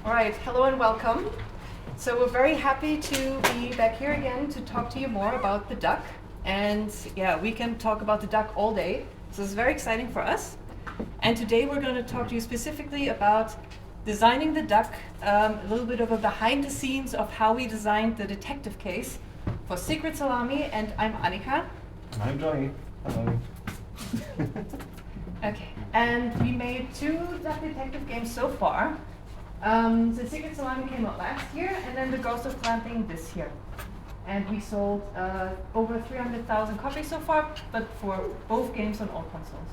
All right, hello and welcome. So we're very happy to be back here again to talk to you more about the duck. And yeah, we can talk about the duck all day. So it's very exciting for us. And today we're going to talk to you specifically about designing the duck, a little bit of a behind the scenes of how we designed the detective case for Secret Salami. And I'm Annika. And I'm Johnny. Hello. Okay, and we made 2 duck detective games so far. The Secret Salami came out last year, and then the Ghost of Clamping this year. And we sold over 300,000 copies so far, but for both games on all consoles.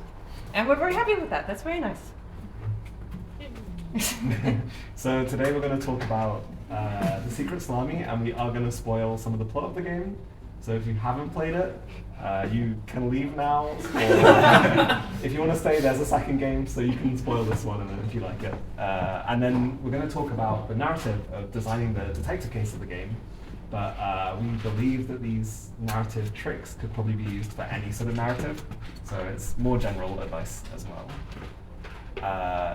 And we're very happy with that. That's very nice. So today we're going to talk about the Secret Salami, and we are going to spoil some of the plot of the game. So if you haven't played it, you can leave now. Or if you want to stay, there's a second game, so you can spoil this one and then if you like it. And then we're going to talk about the narrative of designing the detective case of the game. But we believe that these narrative tricks could probably be used for any sort of narrative. So it's more general advice as well.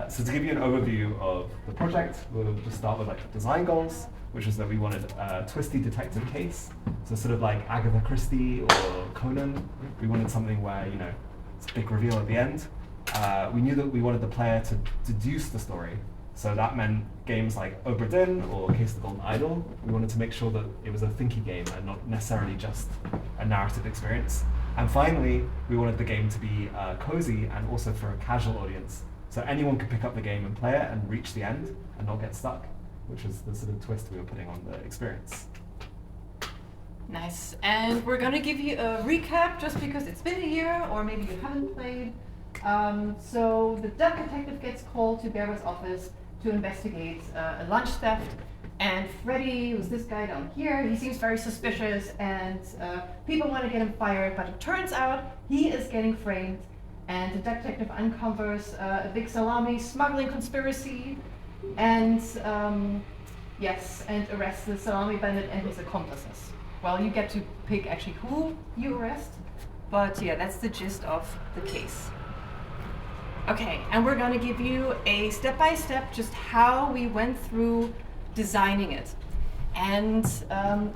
So to give you an overview of the project, we'll just start with like design goals, which is that we wanted a twisty detective case. So sort of like Agatha Christie or Conan. We wanted something where, you know, it's a big reveal at the end. We knew that we wanted the player to deduce the story. So that meant games like Obra Dinn or Case of the Golden Idol. We wanted to make sure that it was a thinky game and not necessarily just a narrative experience. And finally, we wanted the game to be cozy and also for a casual audience. So anyone could pick up the game and play it and reach the end and not get stuck, which is the sort of twist we were putting on the experience. Nice. And we're going to give you a recap just because it's been a year or maybe you haven't played. So the duck detective gets called to Barbara's office to investigate a lunch theft. And Freddy, who's this guy down here, he seems very suspicious and people want to get him fired, but it turns out he is getting framed. And the duck detective uncovers a big salami smuggling conspiracy and and arrests the salami bandit and his accomplices. Well, you get to pick actually who you arrest, but yeah, that's the gist of the case. Okay, and we're gonna give you a step-by-step just how we went through designing it. And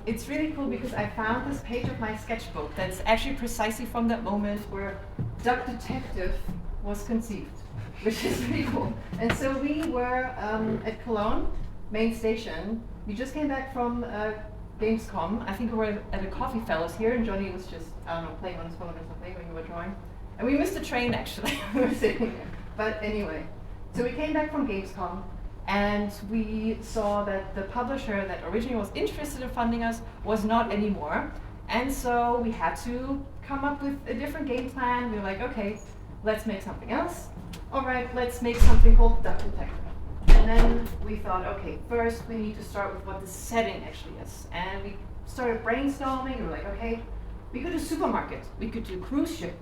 it's really cool because I found this page of my sketchbook that's actually precisely from that moment where Duck Detective was conceived, which is really cool. And so we were at Cologne, main station. We just came back from Gamescom. I think we were at a coffee fellows here, and Johnny was just, I don't know, playing on his phone or something when you were drawing. And we missed the train actually, we were sitting there. But anyway, so we came back from Gamescom, and we saw that the publisher that originally was interested in funding us was not anymore. And so we had to come up with a different game plan. We were like, okay, let's make something else. All right, let's make something called Duck Detective. And then we thought, okay, first we need to start with what the setting actually is. And we started brainstorming. We were like, okay, we could do supermarket. We could do cruise ship.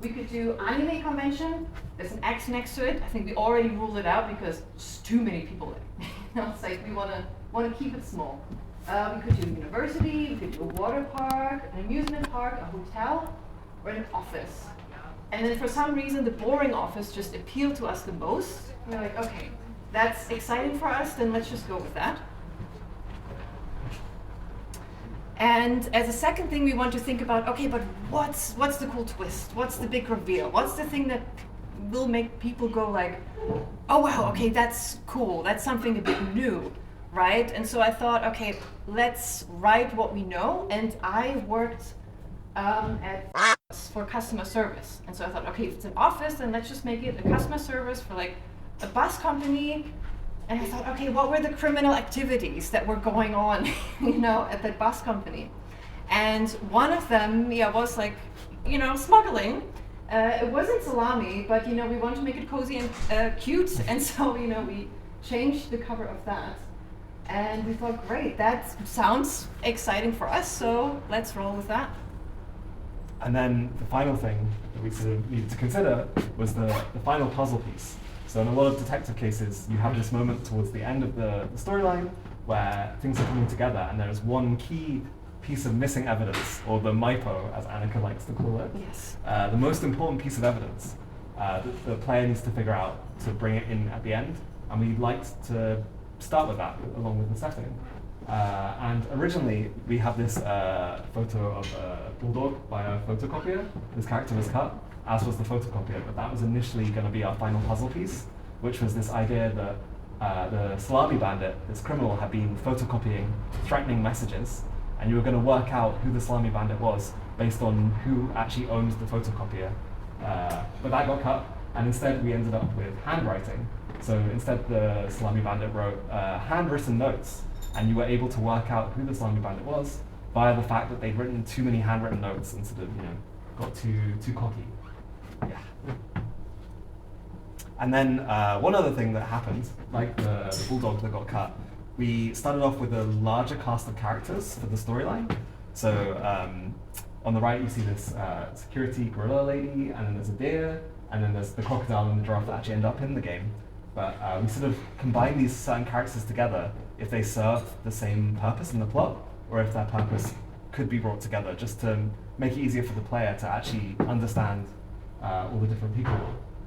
We could do anime convention. There's an X next to it. I think we already ruled it out because there's too many people there. It's like we want to keep it small. We could do a university. We could do a water park, an amusement park, a hotel, or an office. And then for some reason, the boring office just appealed to us the most. We're like, okay, that's exciting for us. Then let's just go with that. And as a second thing, we want to think about, okay, but what's the cool twist? What's the big reveal? What's the thing that will make people go like, oh wow, okay, that's cool. That's something a bit new, right? And so I thought, okay, let's write what we know. And I worked for customer service. And so I thought, okay, if it's an office, then let's just make it a customer service for like a bus company. And I thought, okay, what were the criminal activities that were going on, at that bus company? And one of them, was like, smuggling. It wasn't salami, but we wanted to make it cozy and cute, and so we changed the cover of that. And we thought, great, that sounds exciting for us, so let's roll with that. And then the final thing that we sort of needed to consider was the final puzzle piece. So in a lot of detective cases, you have this moment towards the end of the storyline where things are coming together and there's one key piece of missing evidence, or the MIPO, as Annika likes to call it. Yes. The most important piece of evidence that the player needs to figure out to bring it in at the end. And we'd like to start with that along with the setting. And originally, we have this photo of a bulldog by a photocopier. This character was cut, as was the photocopier, but that was initially going to be our final puzzle piece, which was this idea that the salami bandit, this criminal, had been photocopying threatening messages, and you were going to work out who the salami bandit was based on who actually owns the photocopier. But that got cut, and instead we ended up with handwriting. So instead the salami bandit wrote handwritten notes, and you were able to work out who the salami bandit was via the fact that they'd written too many handwritten notes and sort of, got too cocky. Yeah. And then one other thing that happened, like the bulldog that got cut, we started off with a larger cast of characters for the storyline. So on the right you see this security gorilla lady, and then there's a deer, and then there's the crocodile and the giraffe that actually end up in the game. But we sort of combine these certain characters together if they serve the same purpose in the plot, or if their purpose could be brought together, just to make it easier for the player to actually understand all the different people.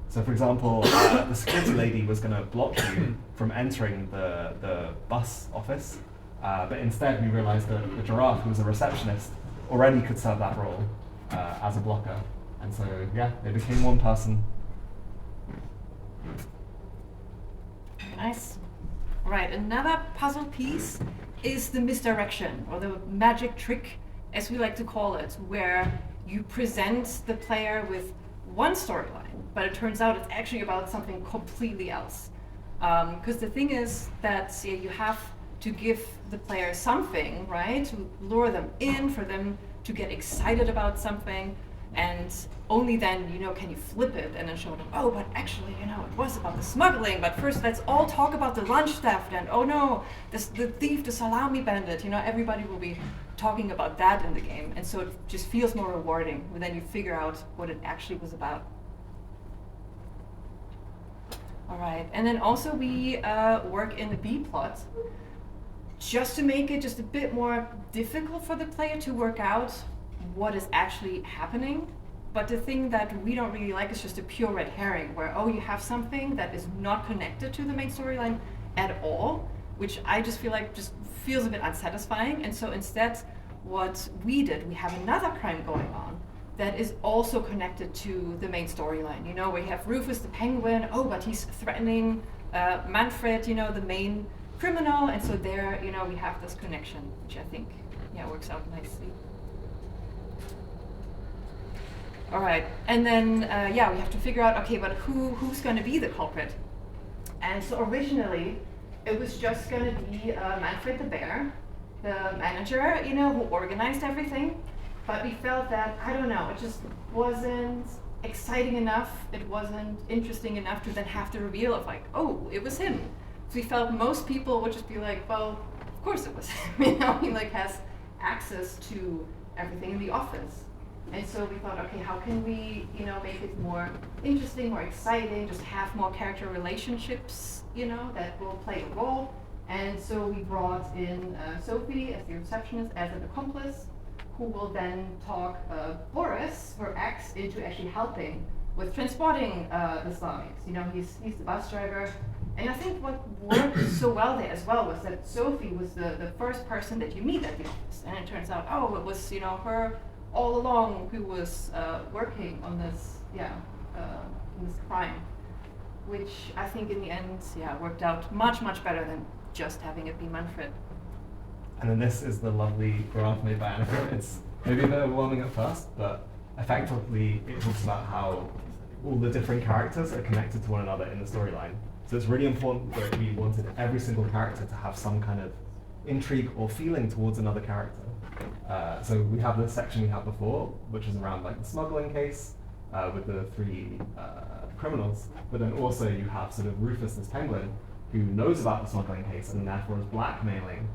So for example, the security lady was going to block you from entering the bus office, but instead we realized that the giraffe, who was a receptionist, already could serve that role as a blocker. And so, yeah, they became one person. Nice. Right, another puzzle piece is the misdirection, or the magic trick, as we like to call it, where you present the player with one storyline, but it turns out it's actually about something completely else. Because the thing is that you have to give the player something, right, to lure them in, for them to get excited about something, and only then, can you flip it and then show them, oh, but actually, it was about the smuggling, but first let's all talk about the lunch theft, and oh no, the thief, the salami bandit, everybody will be talking about that in the game, and so it just feels more rewarding when then you figure out what it actually was about. All right, and then also we work in the B plot, just to make it just a bit more difficult for the player to work out what is actually happening. But the thing that we don't really like is just a pure red herring, where, you have something that is not connected to the main storyline at all, which I just feel like just feels a bit unsatisfying. And so instead, what we did, we have another crime going on that is also connected to the main storyline. We have Rufus the penguin, but he's threatening Manfred, the main criminal, and so there, we have this connection, which I think, works out nicely. All right, and then, we have to figure out, okay, but who's going to be the culprit? And so originally, it was just going to be Manfred the bear, the manager, who organized everything. But we felt that, I don't know, it just wasn't exciting enough, it wasn't interesting enough to then have the reveal of like, oh, it was him. So we felt most people would just be like, well, of course it was him, he has access to everything in the office. And so we thought, okay, how can we, make it more interesting, more exciting, just have more character relationships, that will play a role. And so we brought in Sophie as the receptionist, as an accomplice, who will then talk Boris, her ex, into actually helping with transporting the salamis. He's the bus driver. And I think what worked so well there as well was that Sophie was the first person that you meet at the office. And it turns out, it was, her all along who was working on this, this crime, which I think in the end, worked out much, much better than just having it be Manfred. And then this is the lovely graph made by Annika. It's maybe a bit overwhelming at first, but effectively it talks about how all the different characters are connected to one another in the storyline. So it's really important that we wanted every single character to have some kind of intrigue or feeling towards another character. So we have this section we had before, which is around like the smuggling case with the three criminals, but then also you have sort of Rufus, this penguin, who knows about the smuggling case and therefore is blackmailing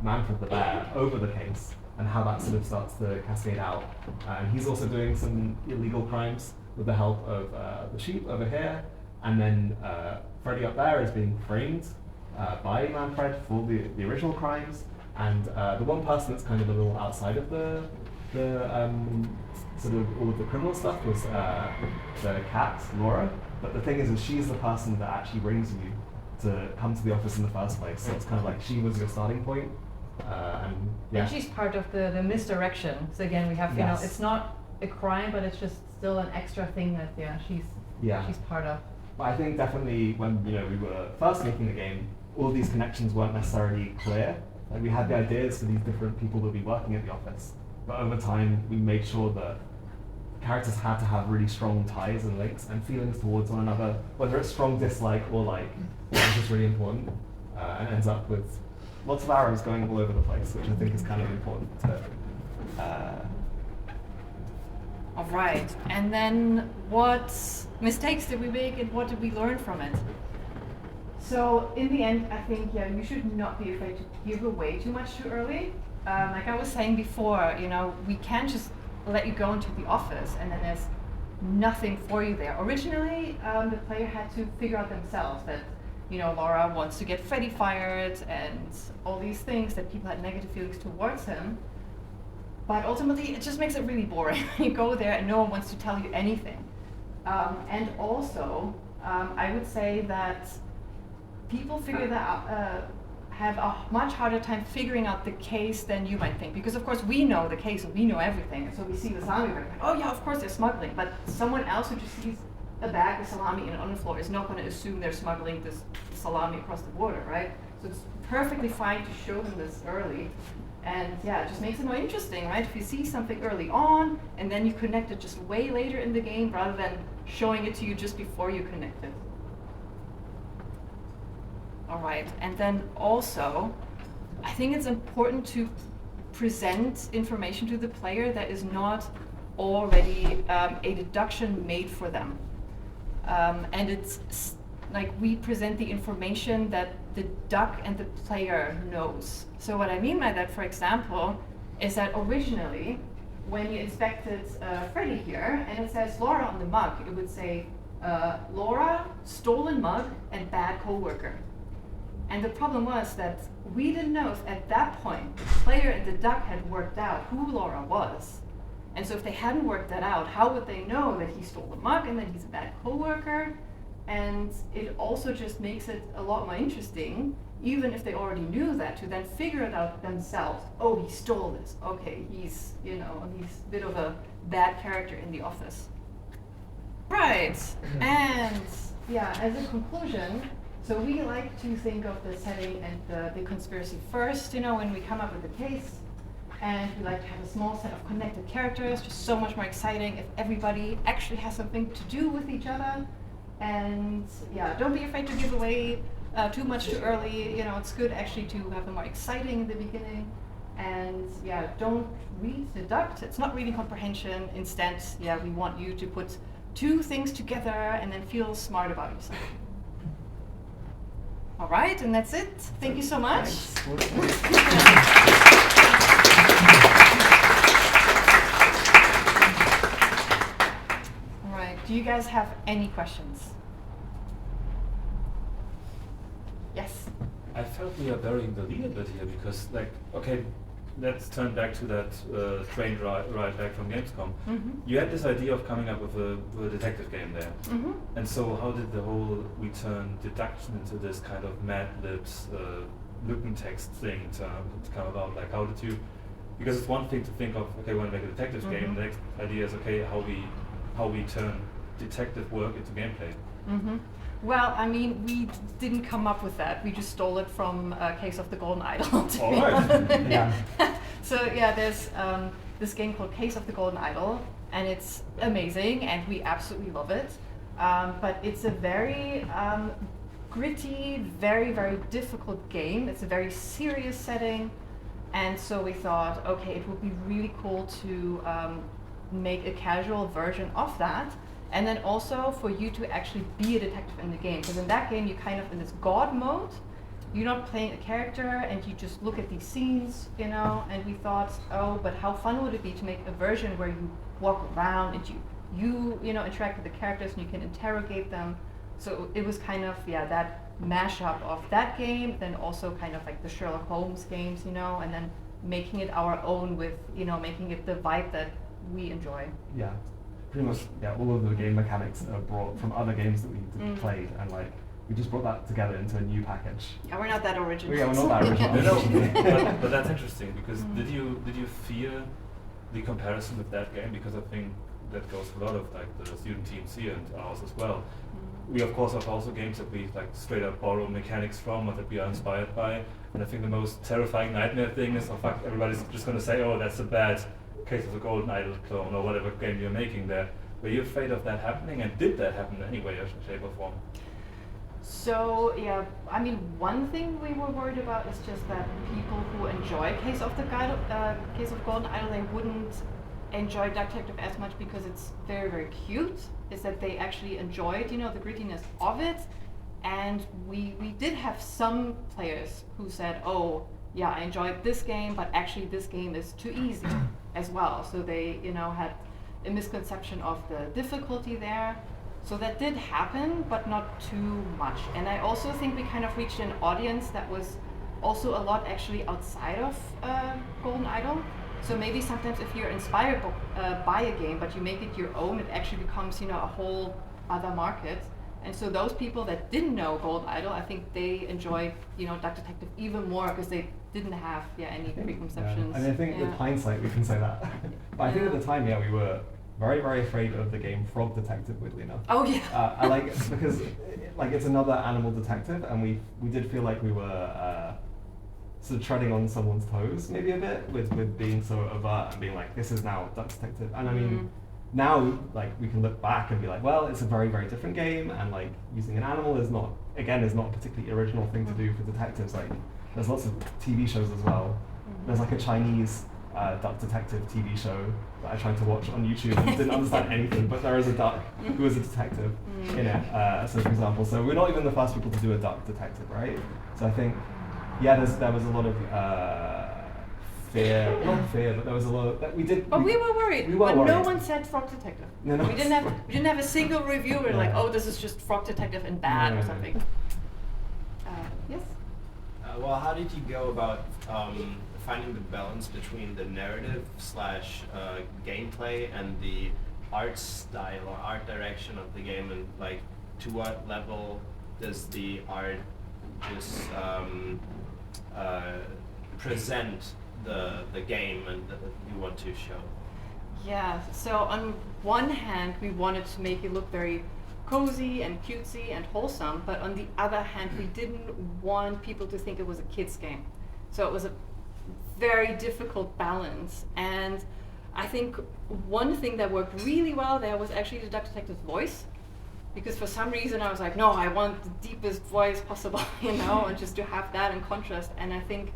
Manfred the bear over the case, and how that sort of starts to cascade out. And he's also doing some illegal crimes with the help of the sheep over here, and then Freddy up there is being framed by Manfred for the original crimes, and the one person that's kind of a little outside of the sort of all of the criminal stuff was the cat, Laura. But the thing is she's the person that actually brings you to come to the office in the first place. So it's kind of like she was your starting point. And she's part of the misdirection. So again, we have, Yes. it's not a crime, but it's just still an extra thing that she's part of. But I think definitely when we were first making the game, all these connections weren't necessarily clear. Like we had the ideas for these different people that would be working at the office, but over time we made sure that characters had to have really strong ties and links and feelings towards one another, whether it's strong dislike or like, which is really important, and ends up with lots of arrows going all over the place, which I think is kind of important to. All right, and then what mistakes did we make and what did we learn from it? So in the end, I think, you should not be afraid to give away too much too early. Like I was saying before, we can't just let you go into the office and then there's nothing for you there. Originally, the player had to figure out themselves that, Laura wants to get Freddy fired and all these things that people had negative feelings towards him. But ultimately, it just makes it really boring. You go there and no one wants to tell you anything. And also, I would say that people figure that out, have a much harder time figuring out the case than you might think. Because of course we know the case and we know everything. And so we see the salami, we're like, oh yeah, of course they're smuggling. But someone else who just sees a bag of salami on the floor is not going to assume they're smuggling this salami across the border, right? So it's perfectly fine to show them this early. And it just makes it more interesting, right? If you see something early on and then you connect it just way later in the game rather than showing it to you just before you connect it. All right, and then also, I think it's important to present information to the player that is not already a deduction made for them. And it's like we present the information that the duck and the player knows. So what I mean by that, for example, is that originally, when you inspected Freddy here, and it says Laura on the mug, it would say Laura, stolen mug, and bad coworker. And the problem was that we didn't know if at that point the player and the duck had worked out who Laura was. And so if they hadn't worked that out, how would they know that he stole the mug and that he's a bad coworker? And it also just makes it a lot more interesting, even if they already knew that, to then figure it out themselves. Oh, he stole this. Okay, he's a bit of a bad character in the office. Right, and as a conclusion, so we like to think of the setting and the conspiracy first, when we come up with a case. And we like to have a small set of connected characters, just so much more exciting if everybody actually has something to do with each other. And don't be afraid to give away too much too early. It's good actually to have them more exciting in the beginning. And don't read deduct. It's not reading comprehension. Instead, we want you to put two things together and then feel smart about yourself. All right, and that's it. Thank you so much. All right, do you guys have any questions? Yes? I felt we are burying the lead a bit here because, let's turn back to that train ride back from Gamescom. Mm-hmm. You had this idea of coming up with a detective game there. Mm-hmm. And so how did the whole we turn deduction into this kind of Mad Libs looking text thing to come about? Like how did you, because it's one thing to think of, okay, we want to make a detective game, the next idea is, okay, how we turn detective work into gameplay. Mm-hmm. Well, I mean, we didn't come up with that. We just stole it from Case of the Golden Idol. All right. Yeah. So there's this game called Case of the Golden Idol, and it's amazing, and we absolutely love it. But it's a very gritty, very, very difficult game. It's a very serious setting, and so we thought, okay, it would be really cool to make a casual version of that. And then also for you to actually be a detective in the game. Because in that game, you're kind of in this god mode. You're not playing a character and you just look at these scenes, and we thought, oh, but how fun would it be to make a version where you walk around and you interact with the characters and you can interrogate them. So it was kind of, that mashup of that game, then also kind of like the Sherlock Holmes games, and then making it our own with, making it the vibe that we enjoy. Yeah. Pretty much, all of the game mechanics are brought from other games that we played, and we just brought that together into a new package. Yeah, we're not that original. Yeah, we're not that original. No, but that's interesting because did you fear the comparison with that game? Because I think that goes for a lot of like the student teams here and ours as well. We of course have also games that we like straight up borrow mechanics from or that we are inspired by. And I think the most terrifying nightmare thing is, oh fuck, everybody's just gonna say, oh, that's a bad case of a Golden Idol clone or whatever game you're making there. Were you afraid of that happening, and did that happen anyway, shape or form? So yeah, I mean, one thing we were worried about is just that people who enjoy Case of Golden Idol, they wouldn't enjoy Duck Detective as much because it's very, very cute. Is that they actually enjoyed, you know, the grittiness of it, and we did have some players who said, oh yeah, I enjoyed this game, but actually this game is too easy as well. So they, you know, had a misconception of the difficulty there. So that did happen, but not too much. And I also think we kind of reached an audience that was also a lot actually outside of Golden Idol. So maybe sometimes if you're inspired by a game, but you make it your own, it actually becomes, you know, a whole other market. And so those people that didn't know Golden Idol, I think they enjoy, you know, Duck Detective even more because they didn't have any preconceptions. I mean, I think with hindsight we can say that. But I think at the time, we were very, very afraid of the game Frog Detective, weirdly enough. Oh yeah. I like because it's another animal detective, and we did feel like we were sort of treading on someone's toes maybe a bit with being so overt and being like, this is now Duck Detective. And I mean, now like we can look back and be like, well, it's a very, very different game, and like using an animal is not a particularly original thing to do for detectives. Like there's lots of TV shows as well. There's like a Chinese duck detective TV show that I tried to watch on YouTube and didn't understand anything, but there is a duck who is a detective in it. So for example, so we're not even the first people to do a duck detective, right? So I think, there was a lot of fear, not fear, but there was a lot of, But we were worried. We were but worried. No one said Frog Detective. No, we didn't have a single reviewer like, oh, this is just Frog Detective and bad or something. Yes? Well, how did you go about finding the balance between the narrative / gameplay and the art style or art direction of the game, and like to what level does the art just present the game and that you want to show? Yeah, so on one hand we wanted to make it look very cozy and cutesy and wholesome, but on the other hand we didn't want people to think it was a kid's game. So it was a very difficult balance, and I think one thing that worked really well there was actually the Duck Detective's voice, because for some reason I was like, no, I want the deepest voice possible, you know, and just to have that in contrast. And I think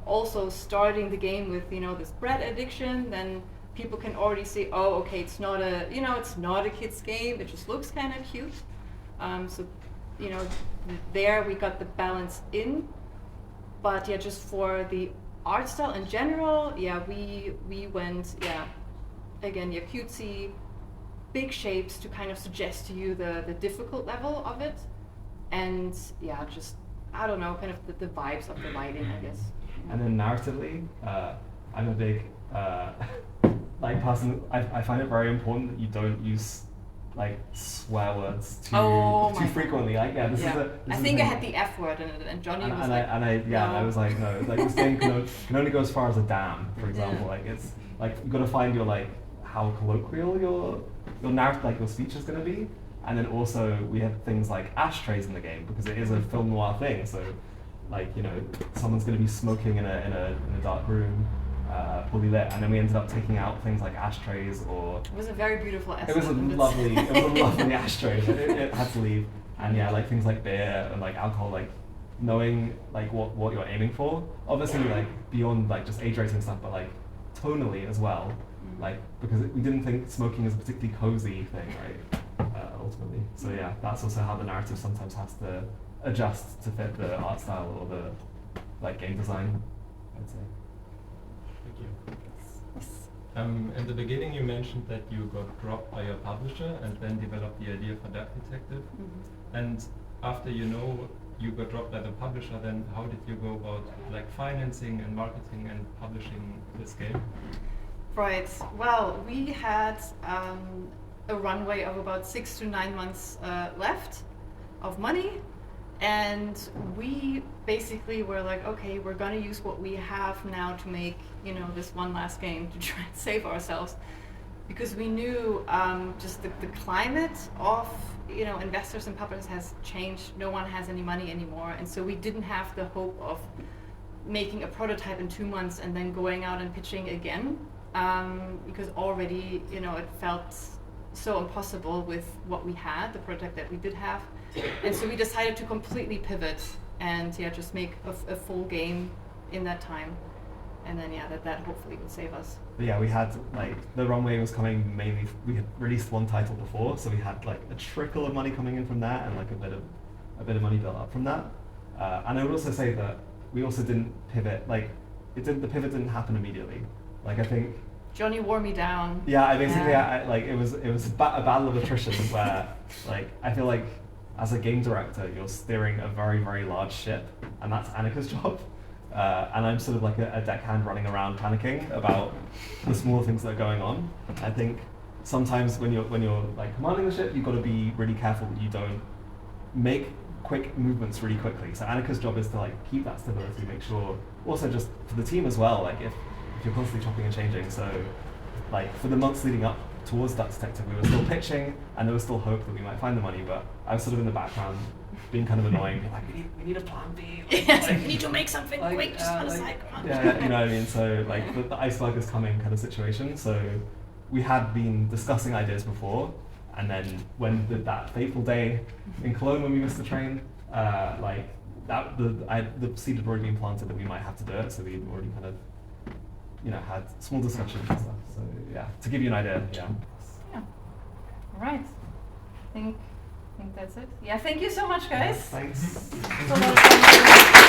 also starting the game with, you know, this bread addiction, then people can already see, oh, okay, it's not a kid's game, it just looks kind of cute. So, you know, there we got the balance in. But yeah, just for the art style in general, we went, again, cutesy, big shapes to kind of suggest to you the difficult level of it. And just, I don't know, kind of the vibes of the lighting, I guess. And then narratively, I'm a big person. I find it very important that you don't use like swear words too frequently. Like I think I had the F word in it, and Johnny was like, I was like, no, like this game can only go as far as a damn, for example. Like it's like you got to find your like how colloquial your narrative, like your speech is going to be. And then also we had things like ashtrays in the game because it is a film noir thing. So like, you know, someone's going to be smoking in a dark room, poorly lit, and then we ended up taking out things like ashtrays or. It was a very beautiful essay. It was a lovely ashtray. It had to leave, and like things like beer and like alcohol, like knowing like what you're aiming for. Obviously, like beyond like just age rating stuff, but like tonally as well. Like because we didn't think smoking is a particularly cozy thing, right? Ultimately, so that's also how the narrative sometimes has to adjust to fit the art style or the like game design, I'd say. Thank you. In the beginning you mentioned that you got dropped by your publisher and then developed the idea for Duck Detective. And after you got dropped by the publisher, then how did you go about like financing and marketing and publishing this game? Right, well, we had a runway of about 6 to 9 months left of money, And we basically were like, okay, we're gonna use what we have now to make, you know, this one last game to try and save ourselves, because we knew just the climate of, you know, investors and publishers has changed. No one has any money anymore, and so we didn't have the hope of making a prototype in 2 months and then going out and pitching again, because already, you know, it felt so impossible with what we had, the prototype that we did have. And so we decided to completely pivot and just make a full game in that time. And then that hopefully would save us. But yeah, we had like the runway was coming mainly. We had released one title before, so we had like a trickle of money coming in from that, and like a bit of money built up from that. And I would also say that we also didn't pivot. Like the pivot didn't happen immediately. Like I think Johnny wore me down. Yeah, I basically like it was a battle of attrition where like I feel like as a game director you're steering a very, very large ship, and that's Annika's job. And I'm sort of like a deckhand running around panicking about the small things that are going on. I think sometimes when you're like commanding the ship, you've got to be really careful that you don't make quick movements really quickly. So Annika's job is to like keep that stability, make sure, also just for the team as well, like if you're constantly chopping and changing. So like for the months leading up towards that detective, we were still pitching and there was still hope that we might find the money, but I was sort of in the background being kind of annoying, being like, we need a plan B. Yes, we need to make something quick, just on the side, come on. Yeah, you know what I mean? So like the iceberg is coming kind of situation. So we had been discussing ideas before, and then when that fateful day in Cologne when we missed the train, like that the seed had already been planted that we might have to do it, so we'd already kind of, you know, had small discussions and stuff. So yeah, to give you an idea, yeah. Yeah. All right. I think that's it. Yeah, thank you so much, guys. Thanks. It's a lot of fun.